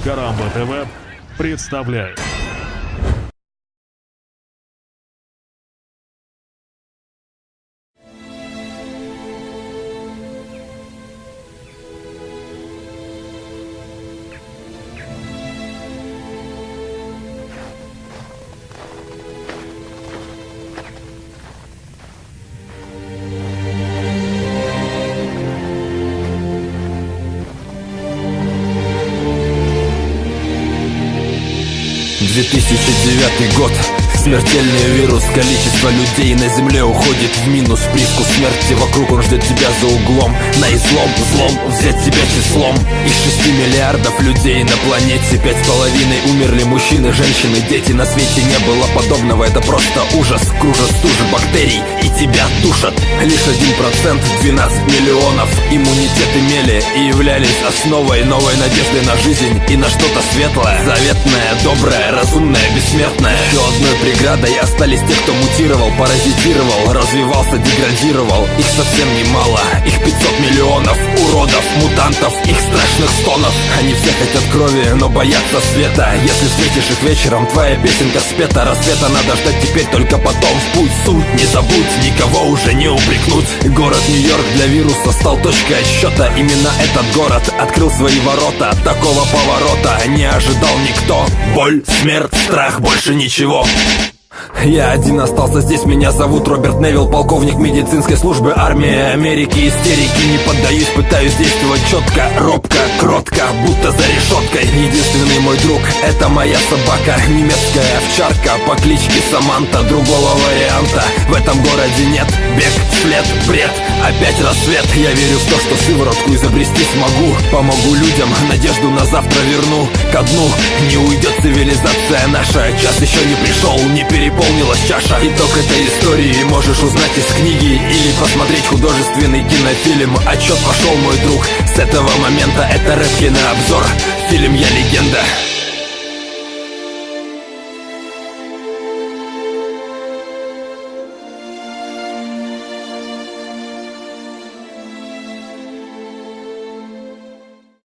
Карамба ТВ представляет. — 2009 год. Смертельный вирус, количество людей на земле уходит в минус. Привкус смерти вокруг, он ждет тебя за углом. На излом, злом, взять тебя числом. Из 6 миллиардов людей на планете 5,5 умерли мужчины, женщины, дети. На свете не было подобного, это просто ужас. Кружат стужи бактерий и тебя душат. Лишь 1%, 12 миллионов иммунитет имели и являлись основой новой надежды на жизнь и на что-то светлое, заветное, доброе, разумное, бессмертное. Еще одной преградой остались те, кто мутировал, паразитировал, развивался, деградировал. Их совсем немало, их 500 миллионов уродов, мутантов, их страшных стонов. Они все хотят крови, но боятся света. Если встретишь их вечером, твоя песенка спета. Рассвета надо ждать теперь, только потом в путь. Суть не забудь, никого уже не упрекнуть. Город Нью-Йорк для вируса стал точкой отсчета. Именно этот город открыл свои ворота. Такого поворота не ожидал никто. Боль, смерть, страх, больше ничего. Я один остался здесь, меня зовут Роберт Невилл, полковник медицинской службы армии Америки. Истерики не поддаюсь, пытаюсь действовать четко, робко, кротко, будто за решеткой. Единственный мой друг — это моя собака, немецкая овчарка по кличке Саманта. Другого варианта в этом городе нет. Бег, след, бред, опять рассвет. Я верю в то, что сыворотку изобрести смогу. Помогу людям, надежду на завтра верну ко дну. Не уйдет цивилизация наша, час еще не пришел, не переполнилась чаша. Итог этой истории можешь узнать из книги или посмотреть художественный кинофильм. Отчет пошел, мой друг. С этого момента это рэп-кинообзор. Фильм «Я легенда».